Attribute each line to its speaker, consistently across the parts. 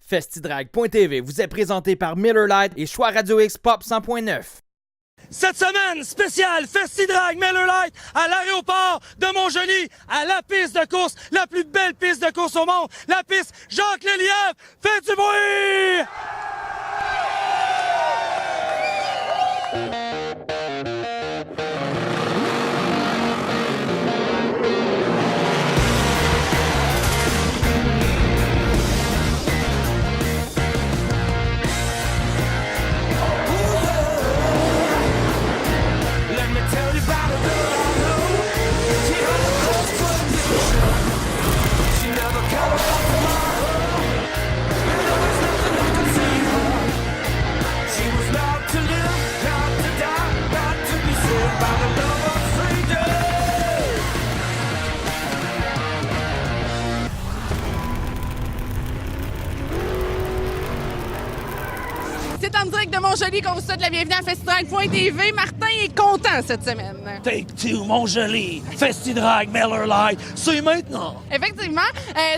Speaker 1: Festidrag.tv vous est présenté par Miller Lite et Choix Radio X Pop 100.9.
Speaker 2: Cette semaine, spécial Festidrag Miller Lite à l'aéroport de Montjoly, à la piste de course, la plus belle piste de course au monde, la piste Jacques Lelièvre. Faites du bruit!
Speaker 3: C'est en direct de Montjoly qu'on vous souhaite la bienvenue à Festidrag.tv. Martin est content cette semaine.
Speaker 2: Take two, Montjoly, Festidrag Miller Lite, c'est maintenant!
Speaker 3: Effectivement.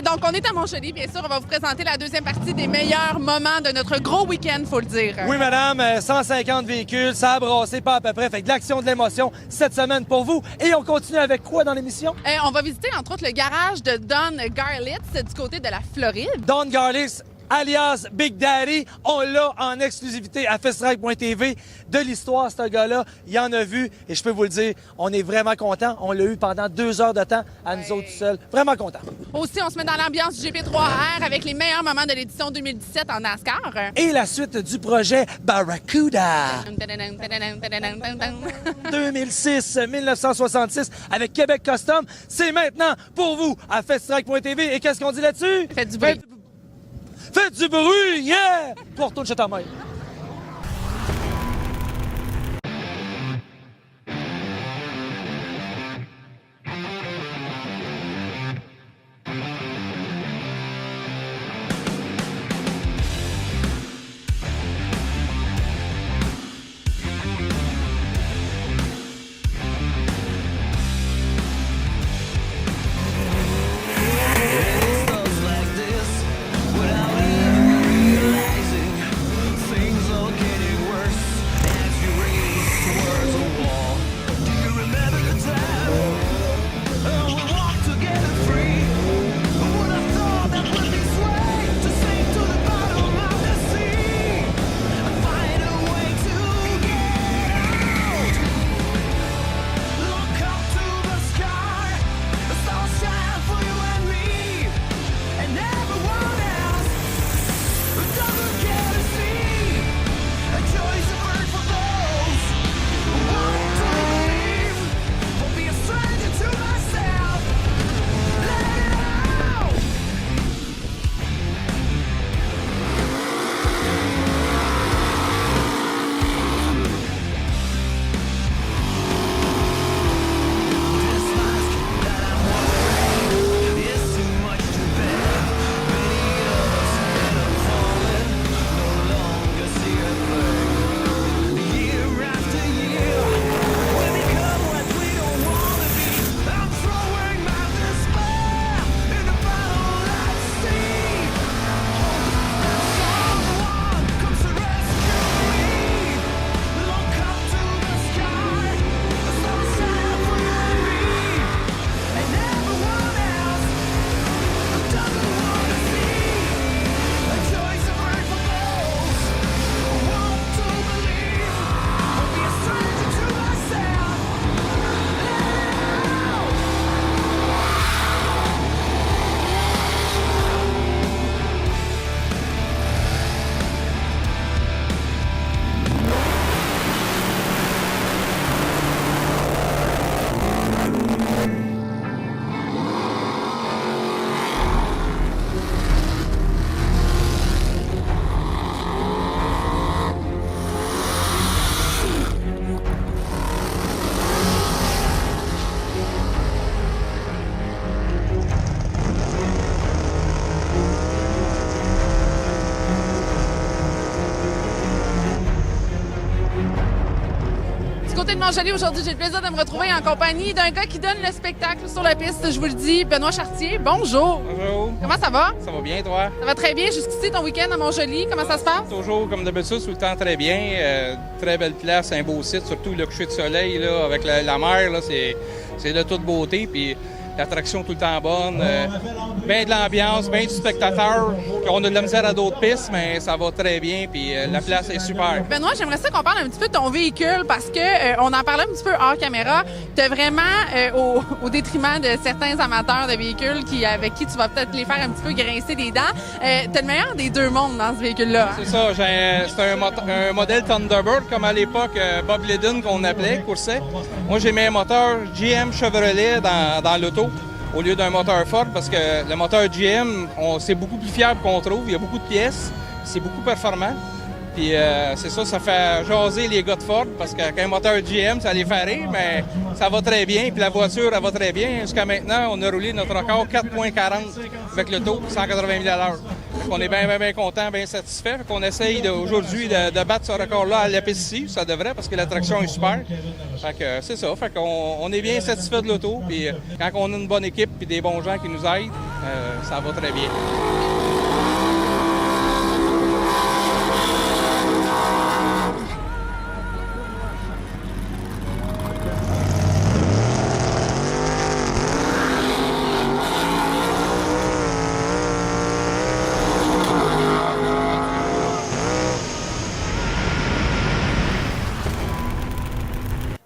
Speaker 3: Donc, on est à Montjoly, bien sûr. On va vous présenter la deuxième partie des meilleurs moments de notre gros week-end, faut le dire.
Speaker 2: Oui, madame, 150 véhicules, ça a brassé pas à peu près. Fait que de l'action, de l'émotion cette semaine pour vous. Et on continue avec quoi dans l'émission?
Speaker 3: On va visiter, entre autres, le garage de Don Garlitz du côté de la Floride.
Speaker 2: Don Garlitz, alias Big Daddy, on l'a en exclusivité à Festidrag.tv. De l'histoire, ce gars-là, il en a vu et je peux vous le dire, on est vraiment content. On l'a eu pendant 2 heures de temps à nous autres seuls. Vraiment content.
Speaker 3: Aussi, on se met dans l'ambiance du GP3R avec les meilleurs moments de l'édition 2017 en NASCAR.
Speaker 2: Et la suite du projet Barracuda 2006-1966 avec Québec Custom. C'est maintenant pour vous à Festidrag.tv. Et qu'est-ce qu'on dit là-dessus?
Speaker 3: Faites du bruit.
Speaker 2: Faites du bruit, yeah! Toi, retourne chez ta mère.
Speaker 3: côté de Montjoly, aujourd'hui, j'ai le plaisir de me retrouver en compagnie d'un gars qui donne le spectacle sur la piste, je vous le dis, Benoît Chartier. Bonjour!
Speaker 4: Bonjour.
Speaker 3: Comment ça va?
Speaker 4: Ça va bien, toi?
Speaker 3: Ça va très bien. Jusqu'ici, ton week-end à Montjoly, comment ça se passe?
Speaker 4: Toujours, comme d'habitude, tout le temps très bien. Très belle place, un beau site, surtout le coucher de soleil là, avec la mer, là, c'est de toute beauté. Puis l'attraction tout le temps bonne. Bien de l'ambiance, bien du spectateur. On a de la misère à d'autres pistes, mais ça va très bien. Puis la place est super.
Speaker 3: Benoît, j'aimerais ça qu'on parle un petit peu de ton véhicule parce que on en parlait un petit peu hors caméra. Tu es vraiment au détriment de certains amateurs de véhicules avec qui tu vas peut-être les faire un petit peu grincer des dents. Tu es le meilleur des deux mondes dans ce véhicule-là. Hein?
Speaker 4: C'est ça. C'est un modèle Thunderbird, comme à l'époque Bob Lydon qu'on appelait, coursait. Moi, j'ai mis un moteur GM Chevrolet dans l'auto au lieu d'un moteur Ford parce que le moteur GM, c'est beaucoup plus fiable qu'on trouve. Il y a beaucoup de pièces. C'est beaucoup performant. Puis c'est ça, ça fait jaser les gars de Ford parce qu'un moteur GM, ça les fait rire, mais ça va très bien. Puis la voiture, elle va très bien. Jusqu'à maintenant, on a roulé notre record 4,40 avec le taux, 180 000 à l'heure. On est bien content, bien satisfait. On essaye aujourd'hui de battre ce record-là à la piste ici. Ça devrait parce que la traction est super. Fait que c'est ça. Fait qu'on est bien satisfait de l'auto. Puis quand on a une bonne équipe et des bons gens qui nous aident, ça va très bien.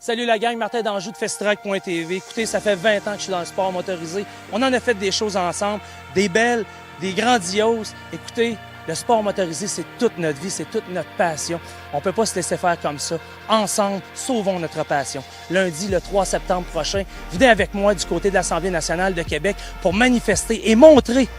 Speaker 2: Salut la gang, Martin d'Anjou de Festitrack.tv. Écoutez, ça fait 20 ans que je suis dans le sport motorisé. On en a fait des choses ensemble, des belles, des grandioses. Écoutez, le sport motorisé, c'est toute notre vie, c'est toute notre passion. On ne peut pas se laisser faire comme ça. Ensemble, sauvons notre passion. Lundi, le 3 septembre prochain, venez avec moi du côté de l'Assemblée nationale de Québec pour manifester et montrer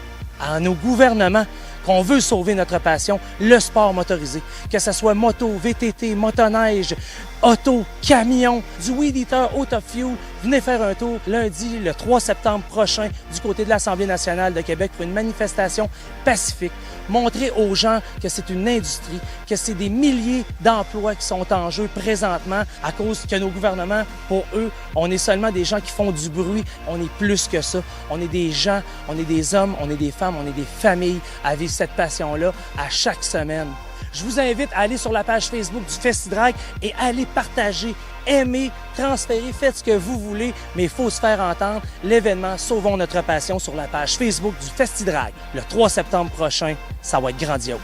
Speaker 2: à nos gouvernements qu'on veut sauver notre passion, le sport motorisé. Que ce soit moto, VTT, motoneige, auto, camion, du Weed Eater, Auto Fuel. Venez faire un tour lundi, le 3 septembre prochain, du côté de l'Assemblée nationale de Québec pour une manifestation pacifique. Montrer aux gens que c'est une industrie, que c'est des milliers d'emplois qui sont en jeu présentement à cause que nos gouvernements, pour eux, on est seulement des gens qui font du bruit. On est plus que ça. On est des gens, on est des hommes, on est des femmes, on est des familles à vivre cette passion-là à chaque semaine. Je vous invite à aller sur la page Facebook du Festidrag et aller partager, aimer, transférer, faites ce que vous voulez, mais il faut se faire entendre. L'événement Sauvons notre passion sur la page Facebook du Festidrag. Le 3 septembre prochain, ça va être grandiose.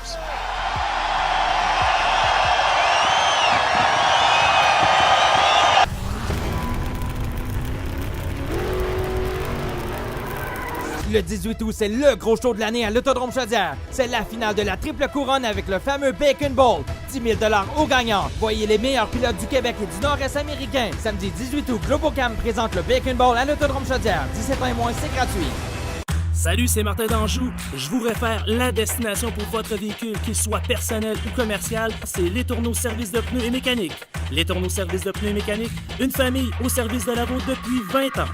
Speaker 1: Le 18 août, c'est le gros show de l'année à l'Autodrome Chaudière. C'est la finale de la triple couronne avec le fameux Bacon Bowl. 10 000 $ aux gagnants. Voyez les meilleurs pilotes du Québec et du Nord-Est américain. Samedi 18 août, Globocam présente le Bacon Bowl à l'Autodrome Chaudière. 17 ans et moins, c'est gratuit.
Speaker 5: Salut, c'est Martin d'Anjou. Je vous réfère la destination pour votre véhicule, qu'il soit personnel ou commercial, c'est Les Tourneaux Service de pneus et mécanique. Les Tourneaux Service de pneus et mécanique, une famille au service de la route depuis 20 ans.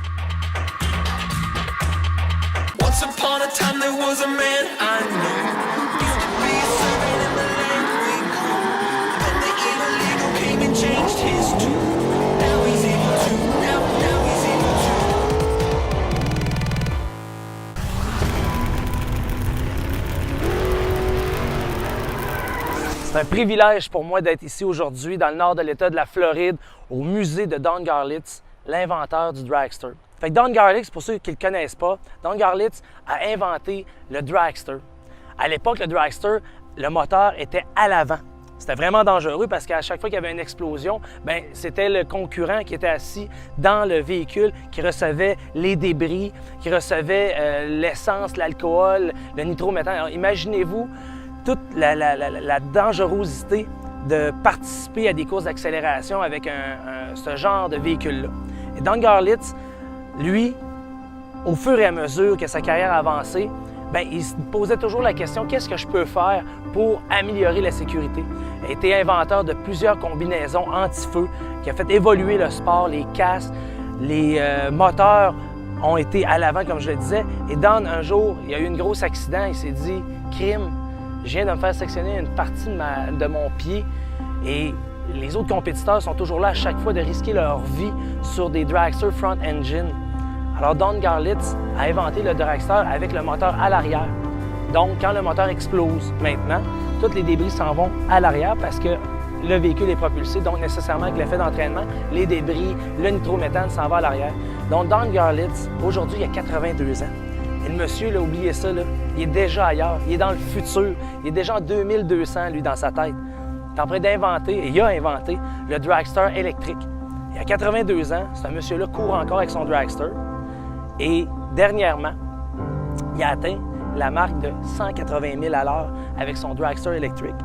Speaker 6: Once upon a time there was a man I knew. Used to be a servant in the land we grew. Then the evil eagle came and changed his tune. Now he's evil too. Now he's evil too.
Speaker 2: C'est un privilège pour moi d'être ici aujourd'hui dans le nord de l'État de la Floride, au musée de Don Garlits, l'inventeur du dragster. Fait que Don Garlits, pour ceux qui ne le connaissent pas, Don Garlits a inventé le dragster. À l'époque, le dragster, le moteur était à l'avant. C'était vraiment dangereux parce qu'à chaque fois qu'il y avait une explosion, c'était le concurrent qui était assis dans le véhicule qui recevait les débris, qui recevait l'essence, l'alcool, le nitrométhane. Alors imaginez-vous toute la dangerosité de participer à des courses d'accélération avec ce genre de véhicule-là. Et Don Garlits, lui, au fur et à mesure que sa carrière avançait, il se posait toujours la question « Qu'est-ce que je peux faire pour améliorer la sécurité? » Il a été inventeur de plusieurs combinaisons anti-feu qui a fait évoluer le sport, les casques, les moteurs ont été à l'avant, comme je le disais. Et Don, un jour, il y a eu un gros accident, il s'est dit « Crime, je viens de me faire sectionner une partie de mon pied et
Speaker 7: les autres compétiteurs sont toujours là à chaque fois de risquer leur vie sur des dragsters front engine. Alors Don Garlits a inventé le dragster avec le moteur à l'arrière. Donc quand le moteur explose maintenant, tous les débris s'en vont à l'arrière parce que le véhicule est propulsé, donc nécessairement avec l'effet d'entraînement, les débris, le nitrométhane s'en va à l'arrière. Donc Don Garlits, aujourd'hui, il a 82 ans. Et le monsieur, là, oubliez ça, là, il est déjà ailleurs, il est dans le futur, il est déjà en 2200, lui, dans sa tête. Il est en train d'inventer, et il a inventé, le dragster électrique. Il a 82 ans, ce monsieur-là court encore avec son dragster. Et dernièrement, il a atteint la marque de 180 000 à l'heure avec son dragster électrique.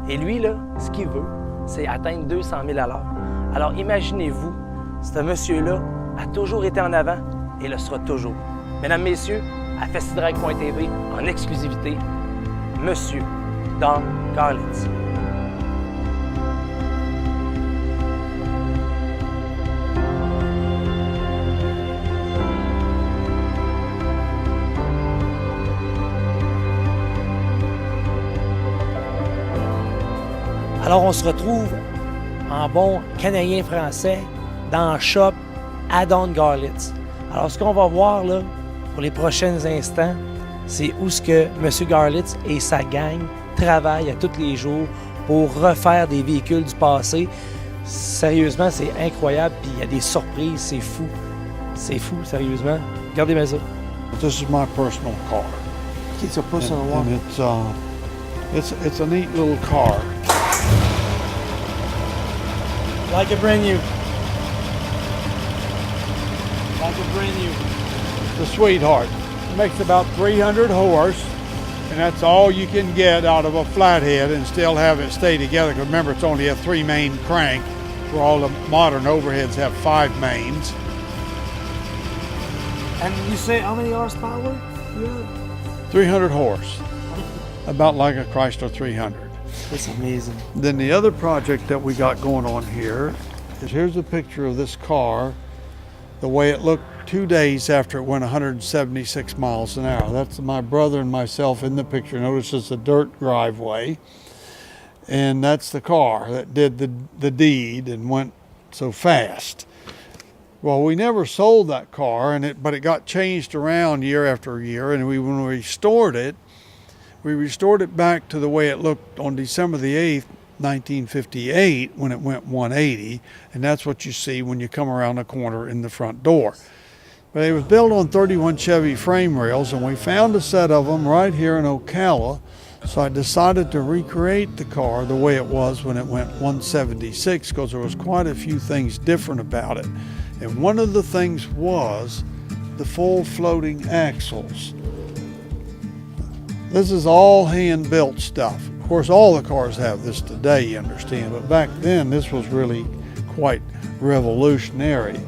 Speaker 7: Et lui, là, ce qu'il veut, c'est atteindre 200 000 à l'heure. Alors imaginez-vous, ce monsieur-là a toujours été en avant et le sera toujours. Mesdames, Messieurs, à festidrag.tv, en exclusivité, Monsieur Don Garlits.
Speaker 2: Alors, on se retrouve en bon Canadien-Français dans le shop à Don Garlits. Alors, ce qu'on va voir là, pour les prochains instants, c'est où ce que M. Garlits et sa gang travaillent à tous les jours pour refaire des véhicules du passé. Sérieusement, c'est incroyable, puis il y a des surprises, c'est fou. C'est fou, sérieusement. Regardez-moi ça.
Speaker 8: This is my personal car.
Speaker 2: It's a personal one.
Speaker 8: And it's a neat little car.
Speaker 2: Like a brand new. Like a brand new.
Speaker 8: The sweetheart. It makes about 300 horse, and that's all you can get out of a flathead and still have it stay together. 'Cause remember, it's only a 3-main crank, where all the modern overheads have 5 mains.
Speaker 2: And you say how many horsepower? Yeah.
Speaker 8: 300 horse. About like a Chrysler 300.
Speaker 2: That's amazing.
Speaker 8: Then the other project that we got going on here is here's a picture of this car, the way it looked 2 days after it went 176 miles an hour. That's my brother and myself in the picture. Notice it's a dirt driveway. And that's the car that did the deed and went so fast. Well, we never sold that car, but it got changed around year after year. And when we restored it back to the way it looked on December the 8th, 1958, when it went 180. And that's what you see when you come around the corner in the front door. But it was built on 31 Chevy frame rails, and we found a set of them right here in Ocala. So I decided to recreate the car the way it was when it went 176, because there was quite a few things different about it. And one of the things was the full floating axles. This is all hand-built stuff. Of course, all the cars have this today, you understand, but back then this was really quite revolutionary.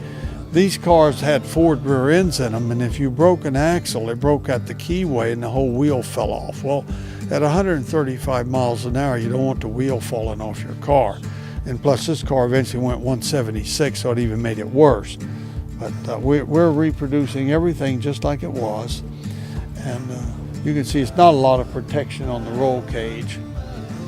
Speaker 8: These cars had Ford rear ends in them, and if you broke an axle, it broke at the keyway and the whole wheel fell off. Well, at 135 miles an hour, you don't want the wheel falling off your car. And plus, this car eventually went 176, so it even made it worse. But we're reproducing everything just like it was. And you can see it's not a lot of protection on the roll cage.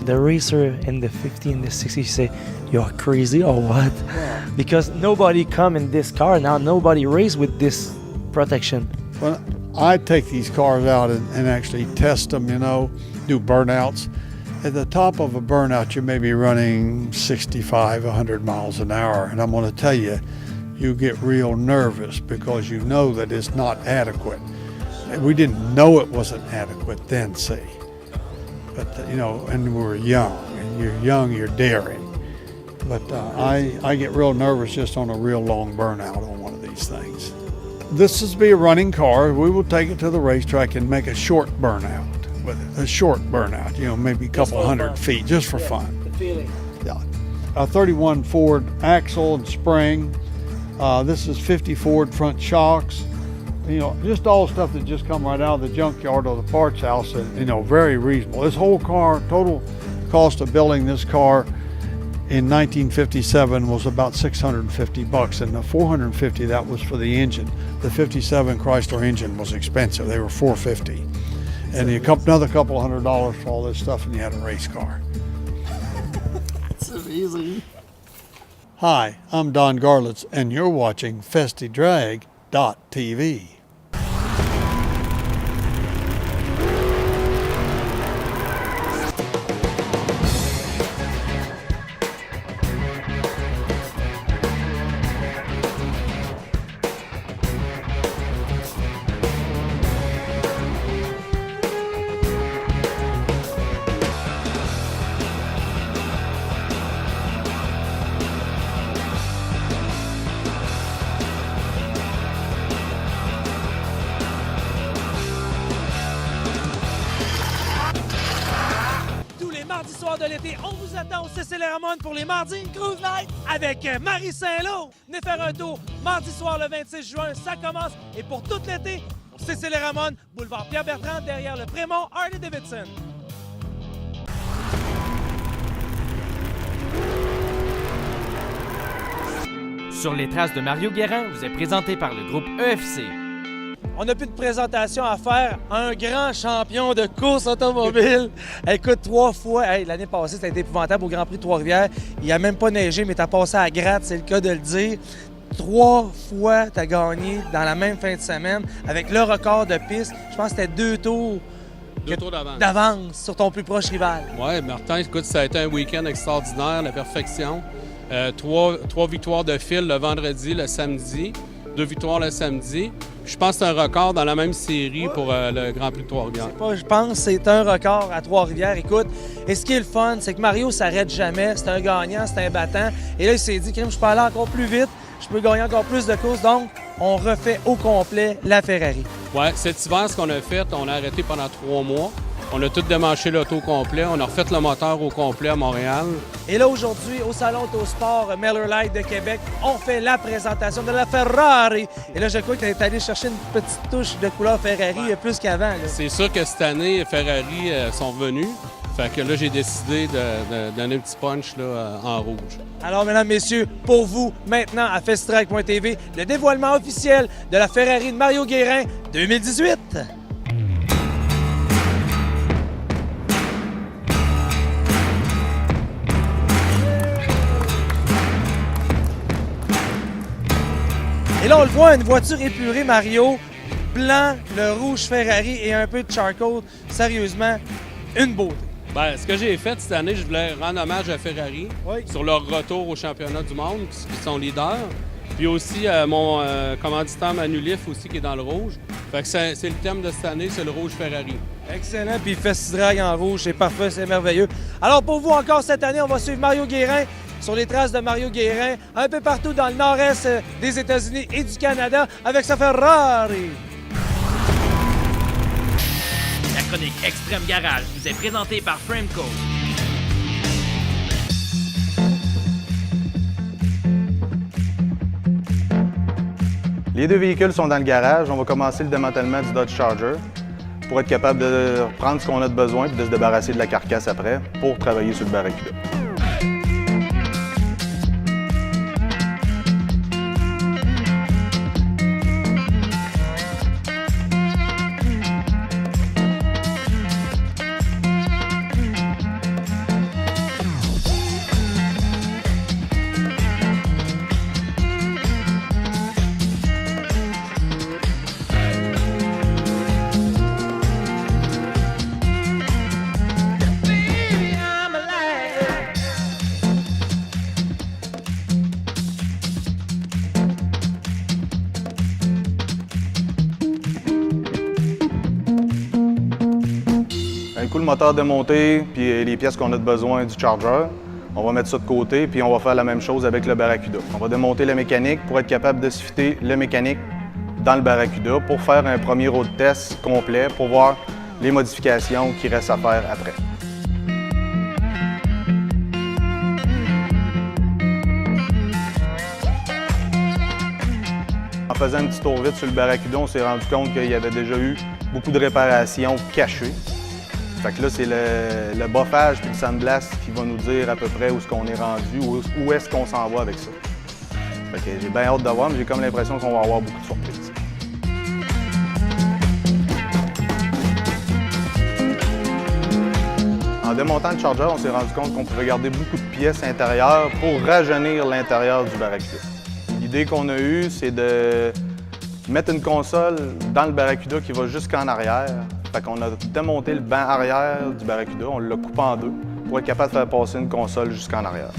Speaker 2: The racer in the 50 and the 60 say, you're crazy or what? Yeah. Because nobody come in this car now, nobody race with this protection.
Speaker 8: Well, I take these cars out and actually test them, you know, do burnouts. At the top of a burnout, you may be running 65, 100 miles an hour. And I'm going to tell you, you get real nervous because you know that it's not adequate. We didn't know it wasn't adequate then, see. But, you know, and we're young. And you're young, you're daring. But I get real nervous just on a real long burnout on one of these things. This is be a running car. We will take it to the racetrack and make a short burnout with it. A short burnout, you know, maybe a couple hundred feet, just for fun.
Speaker 2: The feeling.
Speaker 8: Yeah. A 31 Ford axle and spring. This is 50 Ford front shocks. You know, just all stuff that just come right out of the junkyard or the parts house, and, you know, very reasonable. This whole car, total cost of building this car in 1957 was about $650, and the $450 that was for the engine. The 57 Chrysler engine was expensive; they were $450, and another couple $100 for all this stuff, and you had a race car.
Speaker 2: It's amazing.
Speaker 8: Hi, I'm Don Garlitz, and you're watching FestiDrag.tv.
Speaker 2: Tous les mardis soirs de l'été, on vous attend au CCL Ramon pour les mardis Cruise Night avec Marie Saint-Lô. Venez faire un tour mardi soir le 26 juin, ça commence. Et pour tout l'été, au CCL Ramon, boulevard Pierre-Bertrand, derrière le Prémont Harley-Davidson.
Speaker 1: Sur les traces de Mario Guérin vous est présenté par le groupe EFC.
Speaker 2: On n'a plus de présentation à faire. Un grand champion de course automobile. Écoute, 3 fois. Hey, l'année passée, ça a été épouvantable au Grand Prix de Trois-Rivières. Il n'a même pas neigé, mais tu as passé à la gratte, c'est le cas de le dire. 3 fois, tu as gagné dans la même fin de semaine avec le record de piste. Je pense que c'était 2 tours.
Speaker 9: 2 tours d'avance.
Speaker 2: D'avance sur ton plus proche rival.
Speaker 9: Oui, Martin, écoute, ça a été un week-end extraordinaire, la perfection. 3 victoires de fil le vendredi, le samedi. 2 victoires le samedi. Je pense que c'est un record dans la même série pour le Grand Prix de Trois-Rivières.
Speaker 2: Je pense que c'est un record à Trois-Rivières. Écoute, et ce qui est le fun, c'est que Mario s'arrête jamais. C'est un gagnant, c'est un battant. Et là, il s'est dit, je peux aller encore plus vite, je peux gagner encore plus de courses. Donc, on refait au complet la Ferrari.
Speaker 9: Oui, cet hiver, ce qu'on a fait, on a arrêté pendant 3 mois. On a tout démanché l'auto au complet. On a refait le moteur au complet à Montréal.
Speaker 2: Et là, aujourd'hui, au Salon Autosport Miller Lite de Québec, on fait la présentation de la Ferrari. Et là, je crois que tu es allé chercher une petite touche de couleur Ferrari plus qu'avant.
Speaker 9: C'est sûr que cette année, Ferrari sont venus. Fait que là, j'ai décidé de donner un petit punch là, en rouge.
Speaker 2: Alors, mesdames, messieurs, pour vous, maintenant, à FestiDrag.tv, le dévoilement officiel de la Ferrari de Mario Guérin 2018. Et là, on le voit, une voiture épurée, Mario, blanc, le rouge Ferrari et un peu de charcoal. Sérieusement, une beauté.
Speaker 9: Bien, ce que j'ai fait cette année, je voulais rendre hommage à Ferrari sur leur retour au championnat du monde, qui sont leaders. Puis aussi mon commanditaire Manulif aussi qui est dans le rouge. Fait que c'est le thème de cette année, c'est le rouge Ferrari.
Speaker 2: Excellent, puis FestiDrag en rouge, c'est parfait, c'est merveilleux. Alors pour vous, encore cette année, on va suivre Mario Guérin sur les traces de Mario Guérin, un peu partout dans le nord-est des États-Unis et du Canada, avec sa Ferrari.
Speaker 1: La chronique Extrême Garage vous est présentée par Frameco.
Speaker 10: Les 2 véhicules sont dans le garage. On va commencer le démantèlement du Dodge Charger pour être capable de prendre ce qu'on a de besoin et de se débarrasser de la carcasse après pour travailler sur le Barracuda. Un coup, le moteur démonté, puis les pièces qu'on a de besoin du Charger, on va mettre ça de côté, puis on va faire la même chose avec le Barracuda. On va démonter la mécanique pour être capable de fitter le mécanique dans le Barracuda pour faire un premier road test complet pour voir les modifications qu'il reste à faire après. En faisant un petit tour vite sur le Barracuda, on s'est rendu compte qu'il y avait déjà eu beaucoup de réparations cachées. Fait que là, c'est le boffage et le sandblast qui va nous dire à peu près où est-ce qu'on est rendu, où est-ce qu'on s'en va avec ça. Fait que j'ai bien hâte de voir, mais j'ai comme l'impression qu'on va avoir beaucoup de surprises. En démontant le Charger, on s'est rendu compte qu'on pouvait garder beaucoup de pièces intérieures pour rajeunir l'intérieur du Barracuda. L'idée qu'on a eue, c'est de mettre une console dans le Barracuda qui va jusqu'en arrière. Fait qu'on a démonté le banc arrière du Barracuda, on l'a coupé en deux pour être capable de faire passer une console jusqu'en arrière.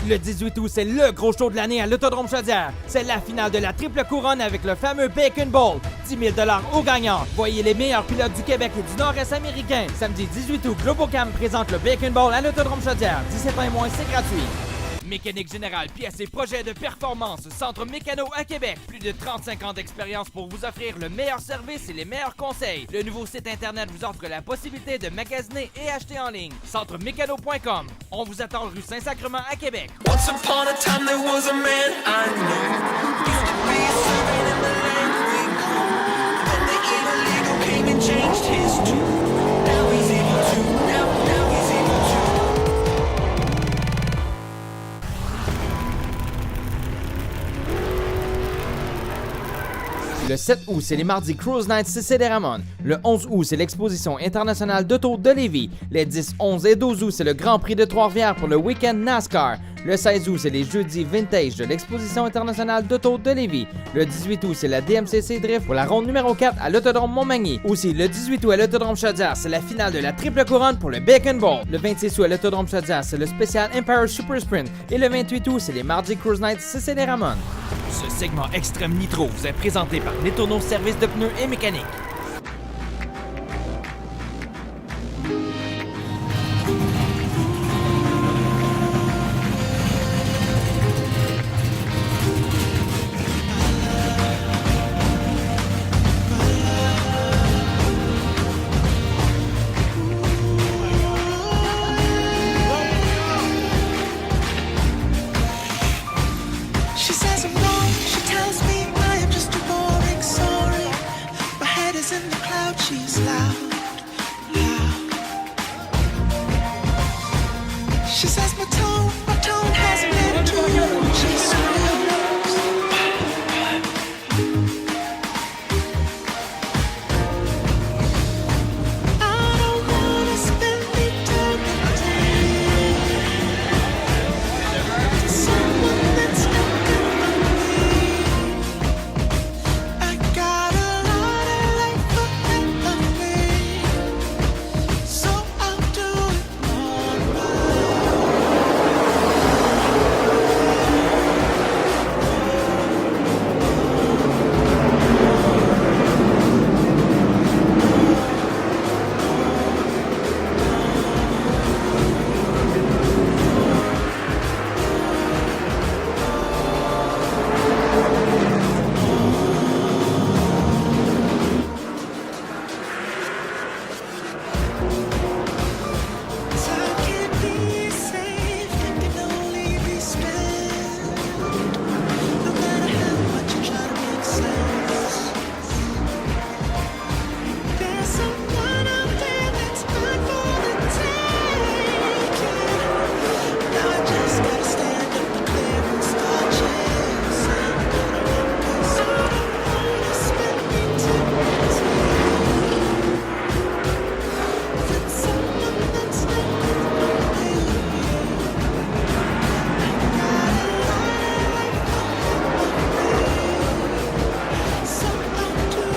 Speaker 1: Le 18 août, c'est le gros show de l'année à l'Autodrome Chaudière. C'est la finale de la triple couronne avec le fameux Bacon Bowl. 10 000 $ aux gagnants. Voyez les meilleurs pilotes du Québec et du Nord-Est américain. Samedi 18 août, Globocam présente le Bacon Bowl à l'Autodrome Chaudière. 17 ans et moins, c'est gratuit. Mécanique Générale, pièces et projets de performance, Centre Mécano à Québec. Plus de 35 ans d'expérience pour vous offrir le meilleur service et les meilleurs conseils. Le nouveau site Internet vous offre la possibilité de magasiner et acheter en ligne. Centremécano.com. On vous attend rue Saint-Sacrement à Québec.
Speaker 6: Once upon a time there was a man I knew. Used to be a servant in the land we grew. Then the evil legal came and changed his tune. Now he's evil too. Now he's evil too.
Speaker 1: Le 7 août, c'est les mardis Cruise Night CC des Ramones. Le 11 août, c'est l'exposition internationale d'auto de Lévis. Les 10, 11 et 12 août, c'est le Grand Prix de Trois-Rivières pour le week-end NASCAR. Le 16 août, c'est les jeudis vintage de l'exposition internationale d'auto de Lévis. Le 18 août, c'est la DMCC Drift pour la ronde numéro 4 à l'Autodrome Montmagny. Aussi, le 18 août à l'Autodrome Chaudière, c'est la finale de la triple couronne pour le Bacon Bowl. Le 26 août à l'Autodrome Chaudière, c'est le spécial Empire Super Sprint. Et le 28 août, c'est les mardis Cruise Night CC des Ramones. Ce segment Extrême Nitro vous est présenté par Les Tourneaux Service de pneus et mécanique.
Speaker 6: She says I'm wrong, she tells me I am just a boring sorry. My head is in the cloud, she's loud, loud. She says my tone hasn't been too. She screams. I don't wanna spend eternity to someone that's not good for me. I got a lot of life ahead of me, so I'll do it on my own. Time can't be safe, it can only be spent. No matter how much you try to make sense, there's someone out there that's mine for the taking. Now I just gotta stand up and clear and start chasing. So I don't wanna spend eternity with someone that's not good for me. So I'll do it.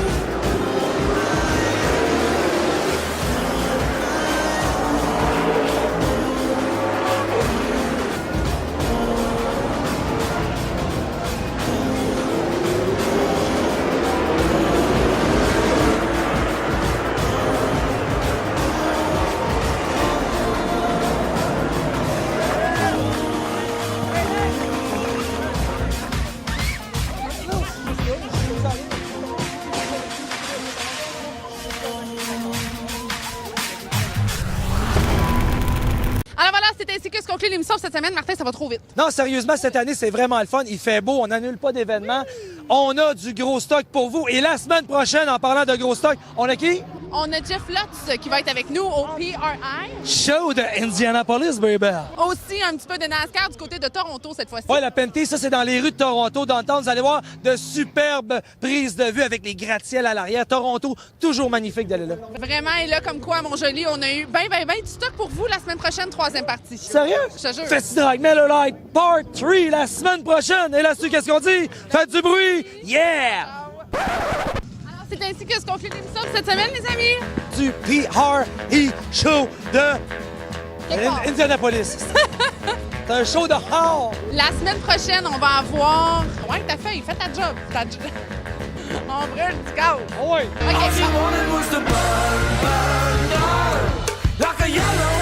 Speaker 3: Alors voilà, c'est ainsi que se conclut l'émission cette semaine. Martin, ça va trop vite.
Speaker 2: Non, sérieusement, cette année, c'est vraiment le fun. Il fait beau, on n'annule pas d'événements. On a du gros stock pour vous. Et la semaine prochaine, en parlant de gros stock, on a qui?
Speaker 3: On a Jeff Lutz qui va être avec nous au PRI.
Speaker 2: Show de Indianapolis, baby!
Speaker 3: Aussi un petit peu de NASCAR du côté de Toronto cette fois-ci.
Speaker 2: Ouais, la Penty, ça, c'est dans les rues de Toronto. Dans le temps, vous allez voir de superbes prises de vue avec les gratte-ciels à l'arrière. Toronto, toujours magnifique d'aller là.
Speaker 3: Vraiment, et là, comme quoi, mon joli, on a eu ben du stock pour vous la semaine prochaine, 3e partie.
Speaker 2: Sérieux?
Speaker 3: Je te jure.
Speaker 2: Festi-Drag Miller Lite Part 3 la semaine prochaine. Et là-dessus, qu'est-ce qu'on dit? Faites du bruit! Yeah!
Speaker 3: Alors, c'est ainsi que se conclut l'émission de cette semaine, les amis.
Speaker 2: Du PRI Show de Indianapolis. C'est un show de hall.
Speaker 3: La semaine prochaine, on va avoir... Ouais, ta feuille, fais ta job. On brûle du gaz.
Speaker 2: Ouais.
Speaker 3: OK.
Speaker 6: All she wanted was to burn, burn, burn like a yellow